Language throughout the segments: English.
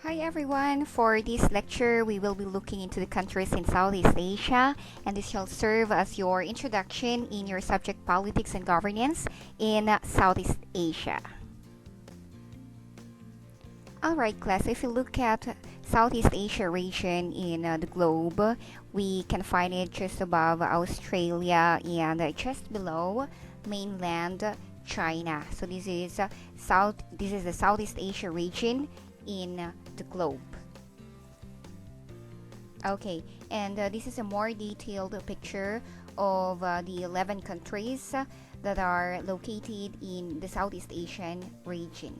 Hi everyone! For this lecture, we will be looking into the countries in Southeast Asia, and this shall serve as your introduction in your subject Politics and Governance in Southeast Asia. Alright class, if you look at Southeast Asia region in the globe, we can find it just above Australia and just below mainland China. So this is the Southeast Asia region in the globe. Okay, and this is a more detailed picture of the 11 countries that are located in the Southeast Asian region.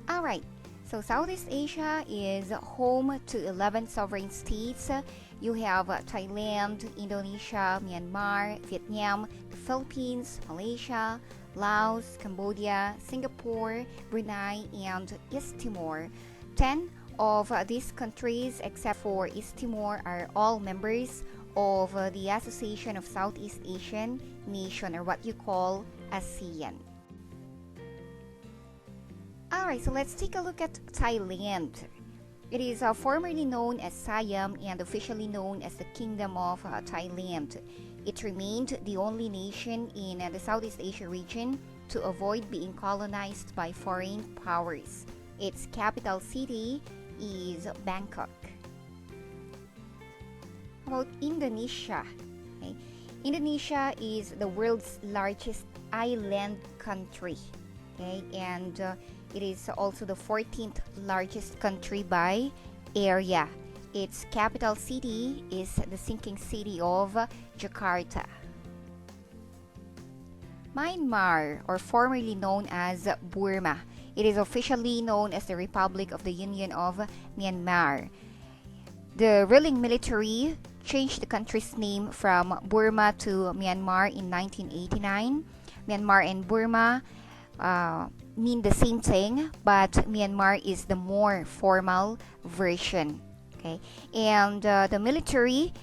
Alright, so Southeast Asia is home to 11 sovereign states. You have Thailand, Indonesia, Myanmar, Vietnam, the Philippines, Malaysia, Laos, Cambodia, Singapore, Brunei, and East Timor. 10 of these countries, except for East Timor, are all members of the Association of Southeast Asian Nations, or what you call ASEAN. Alright, so let's take a look at Thailand. It is formerly known as Siam and officially known as the Kingdom of Thailand. It remained the only nation in the Southeast Asia region to avoid being colonized by foreign powers. Its capital city is Bangkok. About Indonesia. Okay. Indonesia is the world's largest island country. Okay, and it is also the 14th largest country by area. Its capital city is the sinking city of Jakarta. Myanmar, or formerly known as Burma. It is officially known as the Republic of the Union of Myanmar. The ruling military changed the country's name from Burma to Myanmar in 1989. Myanmar and Burma mean the same thing, but Myanmar is the more formal version. Okay, and the military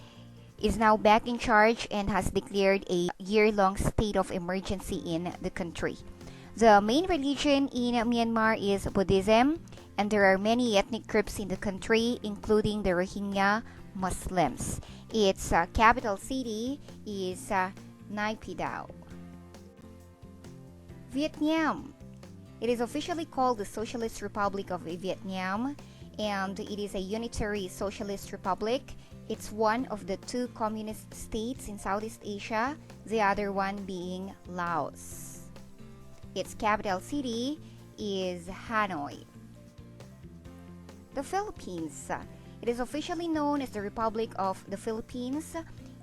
is now back in charge and has declared a year-long state of emergency in the country. The main religion in Myanmar is Buddhism, and there are many ethnic groups in the country, including the Rohingya Muslims. Its capital city is Naypyidaw. Vietnam. It is officially called the Socialist Republic of Vietnam, and it is a unitary socialist republic. It's one of the two communist states in Southeast Asia, the other one being Laos. Its capital city is Hanoi. The Philippines. It is officially known as the Republic of the Philippines.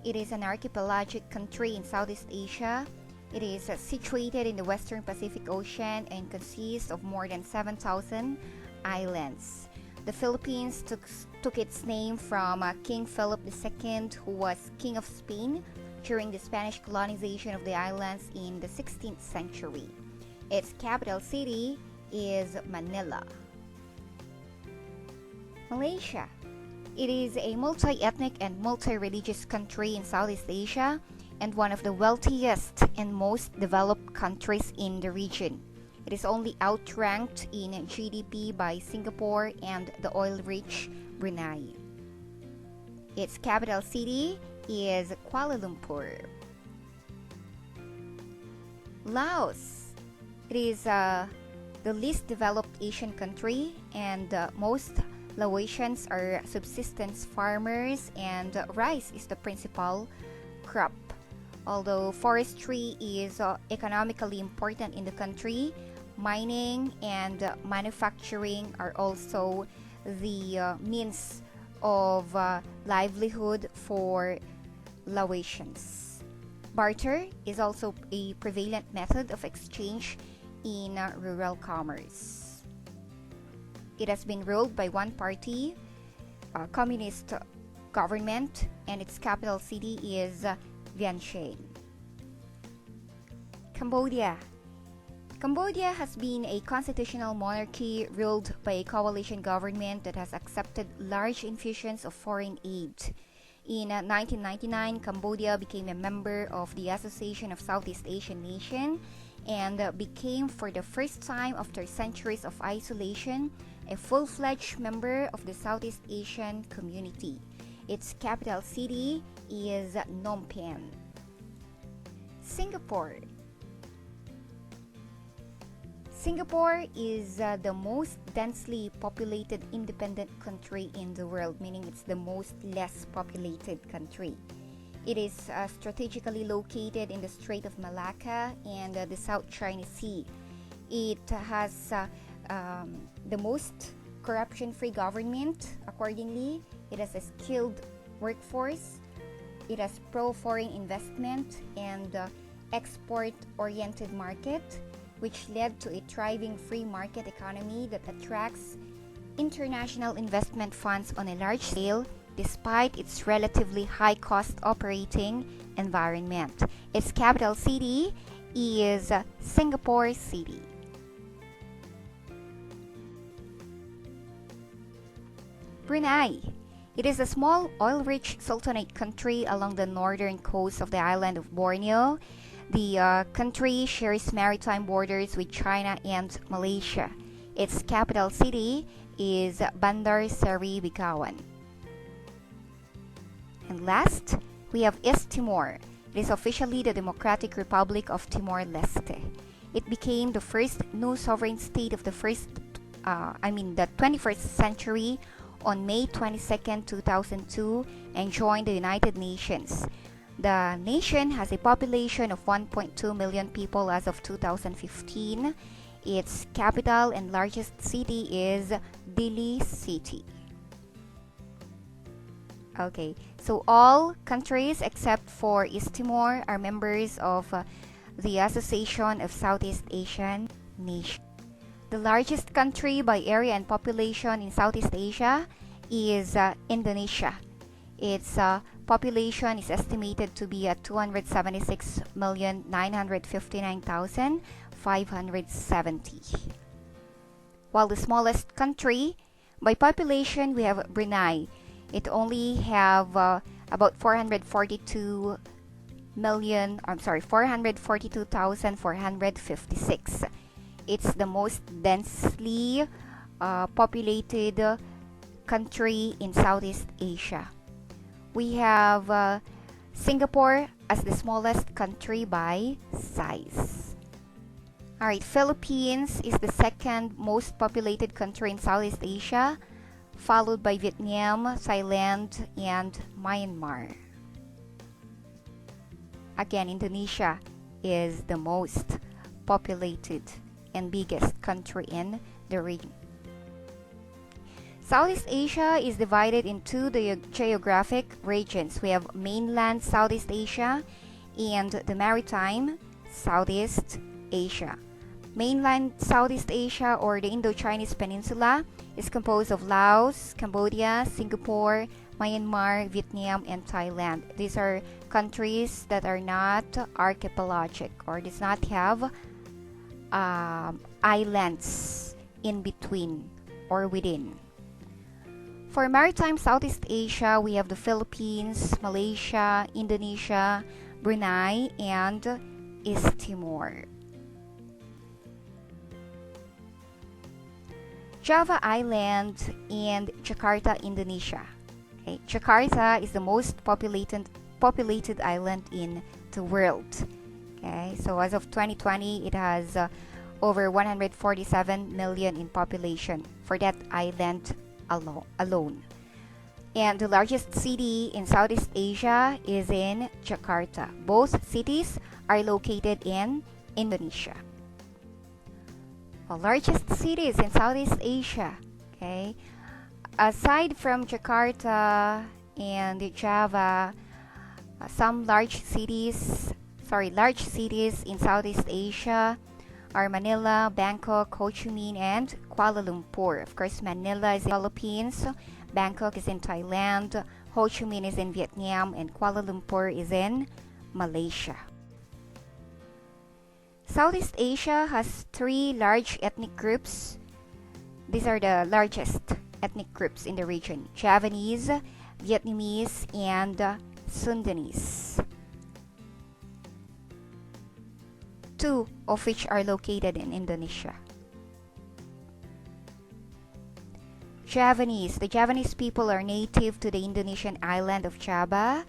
It is an archipelagic country in Southeast Asia. It is situated in the Western Pacific Ocean and consists of more than 7,000 islands. The Philippines took its name from King Philip II, who was King of Spain during the Spanish colonization of the islands in the 16th century. Its capital city is Manila. Malaysia. It is a multi-ethnic and multi-religious country in Southeast Asia and one of the wealthiest and most developed countries in the region. It is only outranked in GDP by Singapore and the oil-rich Brunei. Its capital city is Kuala Lumpur. Laos. It is the least developed Asian country, and most Laotians are subsistence farmers, and rice is the principal crop. Although forestry is economically important in the country, mining and manufacturing are also the means of livelihood for Laotians. Barter is also a prevalent method of exchange in rural commerce. It has been ruled by one party, communist government, and its capital city is Vientiane. Cambodia. Cambodia has been a constitutional monarchy ruled by a coalition government that has accepted large infusions of foreign aid. In 1999, Cambodia became a member of the Association of Southeast Asian Nations, and became for the first time after centuries of isolation a full-fledged member of the Southeast Asian community. Its capital city is Phnom Penh. Singapore. Singapore is the most densely populated independent country in the world, meaning it's the most less populated country. It is strategically located in the Strait of Malacca and the South China Sea. It has the most corruption-free government. Accordingly, it has a skilled workforce. It has pro-foreign investment and export-oriented market, which led to a thriving free market economy that attracts international investment funds on a large scale despite its relatively high-cost operating environment. Its capital city is Singapore City. Brunei. It is a small oil-rich sultanate country along the northern coast of the island of Borneo. The country shares maritime borders with China and Malaysia. Its capital city is Bandar Seri Begawan. And last, we have East Timor. It is officially the Democratic Republic of Timor-Leste. It became the first new sovereign state of the 21st century on May 22, 2002, and joined the United Nations. The nation has a population of 1.2 million people as of 2015. Its capital and largest city is Dili City. Okay, so all countries except for East Timor are members of the Association of Southeast Asian Nations. The largest country by area and population in Southeast Asia is Indonesia. Its population is estimated to be at 276,959,570. While the smallest country by population, we have Brunei. It only have about 442,456. It's the most densely populated country in Southeast Asia. We have Singapore as the smallest country by size. Alright, Philippines is the second most populated country in Southeast Asia, followed by Vietnam, Thailand, and Myanmar. Again, Indonesia is the most populated and biggest country in the region. Southeast Asia is divided into the geographic regions. We have mainland Southeast Asia and the maritime Southeast Asia. Mainland Southeast Asia, or the Indo-Chinese Peninsula, is composed of Laos, Cambodia, Singapore, Myanmar, Vietnam, and Thailand. These are countries that are not archipelagic or does not have islands in between or within. For maritime Southeast Asia, we have the Philippines, Malaysia, Indonesia, Brunei, and East Timor. Java Island and Jakarta, Indonesia. Okay. Jakarta is the most populated island in the world. Okay. So as of 2020, it has over 147 million in population for that island alone. And the largest city in Southeast Asia is in Jakarta. Both cities are located in Indonesia. The largest cities in Southeast Asia, okay? Aside from Jakarta and Java, some large cities in Southeast Asia are Manila, Bangkok, Ho Chi Minh, and Kuala Lumpur. Of course, Manila is in the Philippines, Bangkok is in Thailand, Ho Chi Minh is in Vietnam, and Kuala Lumpur is in Malaysia. Southeast Asia has three large ethnic groups. These are the largest ethnic groups in the region: Javanese, Vietnamese, and Sundanese. two of which are located in Indonesia. Javanese. The Javanese people are native to the Indonesian island of Java,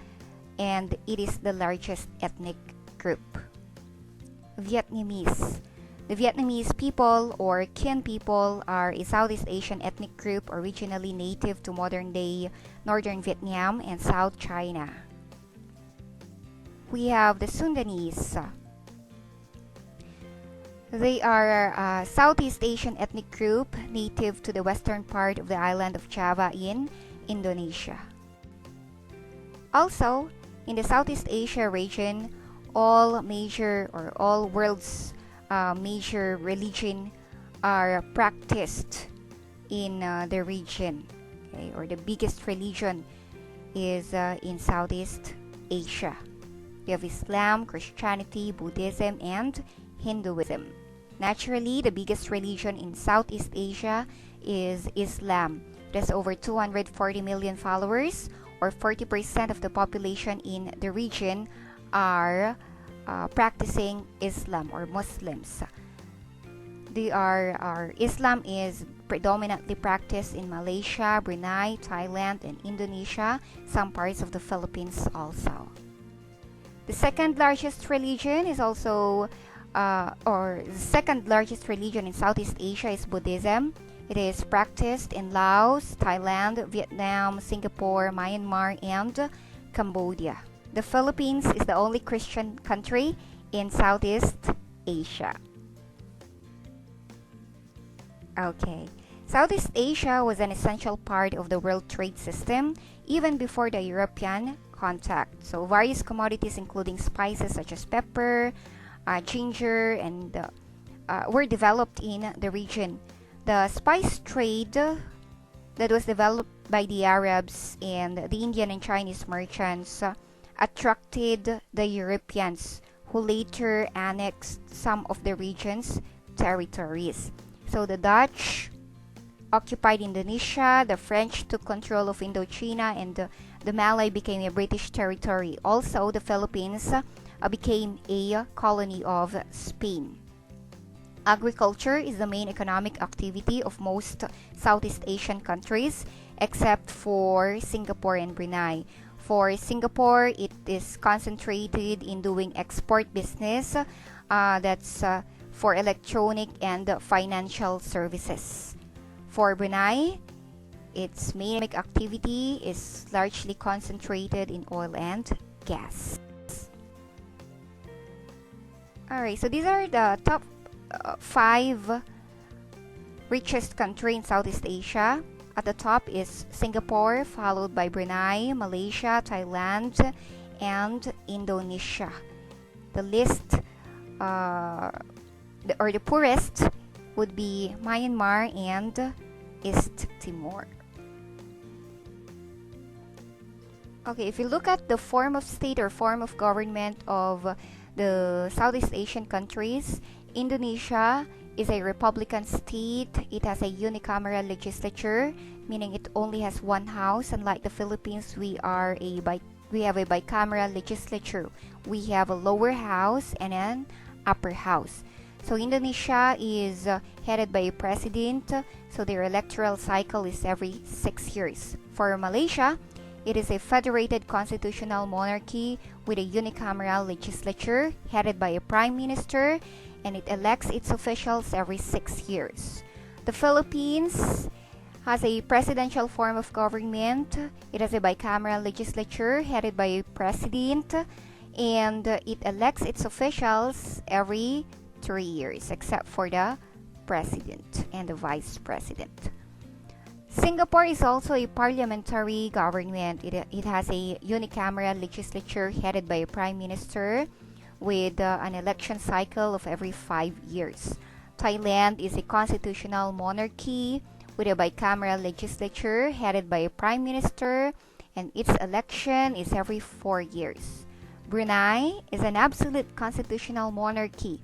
and it is the largest ethnic group. Vietnamese. The Vietnamese people or Kinh people are a Southeast Asian ethnic group originally native to modern-day northern Vietnam and South China. We have the Sundanese. They are a Southeast Asian ethnic group native to the western part of the island of Java in Indonesia. Also, in the Southeast Asia region, all world's major religion are practiced in the region. Okay? Or the biggest religion is in Southeast Asia. We have Islam, Christianity, Buddhism, and Hinduism. Naturally, the biggest religion in Southeast Asia is Islam. It has over 240 million followers, or 40% of the population in the region are practicing Islam or Muslims. Islam is predominantly practiced in Malaysia, Brunei, Thailand, and Indonesia, some parts of the Philippines also. The second largest religion is also the second largest religion in Southeast Asia is Buddhism. It is practiced in Laos, Thailand, Vietnam, Singapore, Myanmar, and Cambodia. The Philippines is the only Christian country in Southeast Asia. Okay. Southeast Asia was an essential part of the world trade system even before the European contact. So various commodities including spices such as pepper, ginger, and were developed in the region. The spice trade that was developed by the Arabs and the Indian and Chinese merchants attracted the Europeans, who later annexed some of the region's territories. So the Dutch occupied Indonesia, the French took control of Indochina, and the Malay became a British territory. Also, the Philippines became a colony of Spain. Agriculture is the main economic activity of most Southeast Asian countries, except for Singapore and Brunei. For Singapore, it is concentrated in doing export business, that's for electronic and financial services. For Brunei, its main activity is largely concentrated in oil and gas. Alright, so these are the top 5 richest country in Southeast Asia. At the top is Singapore, followed by Brunei, Malaysia, Thailand, and Indonesia. The poorest would be Myanmar and East Timor. Okay, if you look at the form of state or form of government of the Southeast Asian countries, Indonesia is a republican state. It has a unicameral legislature, meaning it only has one house. Unlike the Philippines, we have a bicameral legislature. We have a lower house and an upper house. So Indonesia is headed by a president, so their electoral cycle is every 6 years. For Malaysia, it is a federated constitutional monarchy with a unicameral legislature headed by a prime minister, and it elects its officials every 6 years. The Philippines has a presidential form of government. It has a bicameral legislature headed by a president, and it elects its officials every 3 years, except for the president and the vice president. Singapore is also a parliamentary government. It has a unicameral legislature headed by a prime minister with an election cycle of every 5 years. Thailand is a constitutional monarchy with a bicameral legislature headed by a prime minister, and its election is every 4 years. Brunei is an absolute constitutional monarchy.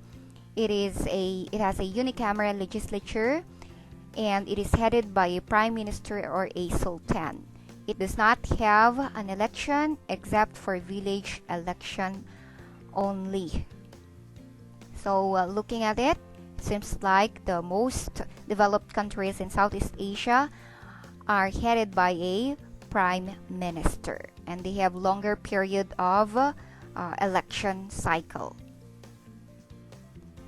It has a unicameral legislature, and it is headed by a prime minister or a sultan. It does not have an election except for village election only. So looking at it, seems like the most developed countries in Southeast Asia are headed by a prime minister, and they have longer period of election cycle.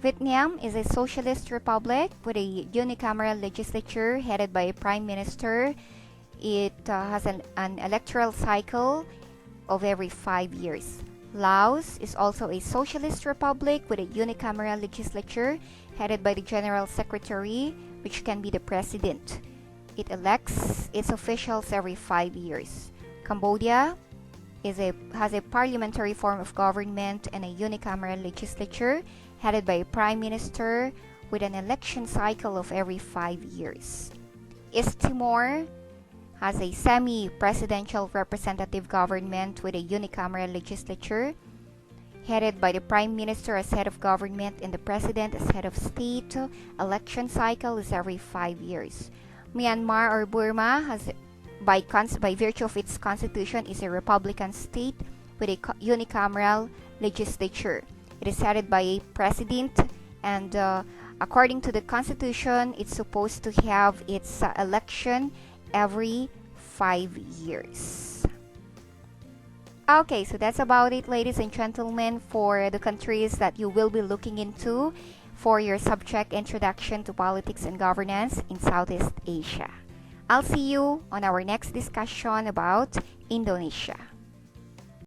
Vietnam is a socialist republic with a unicameral legislature headed by a prime minister. It has an electoral cycle of every 5 years. Laos is also a socialist republic with a unicameral legislature headed by the general secretary, which can be the president. It elects its officials every 5 years. Cambodia has a parliamentary form of government and a unicameral legislature headed by a prime minister with an election cycle of every 5 years. East Timor has a semi-presidential representative government with a unicameral legislature headed by the prime minister as head of government and the president as head of state. Election cycle is every 5 years. Myanmar or Burma has, by virtue of its constitution, is a republican state with a unicameral legislature. It is headed by a president, and according to the constitution, it's supposed to have its election every 5 years. Okay, so that's about it, ladies and gentlemen, for the countries that you will be looking into for your subject Introduction to Politics and Governance in Southeast Asia. I'll see you on our next discussion about Indonesia.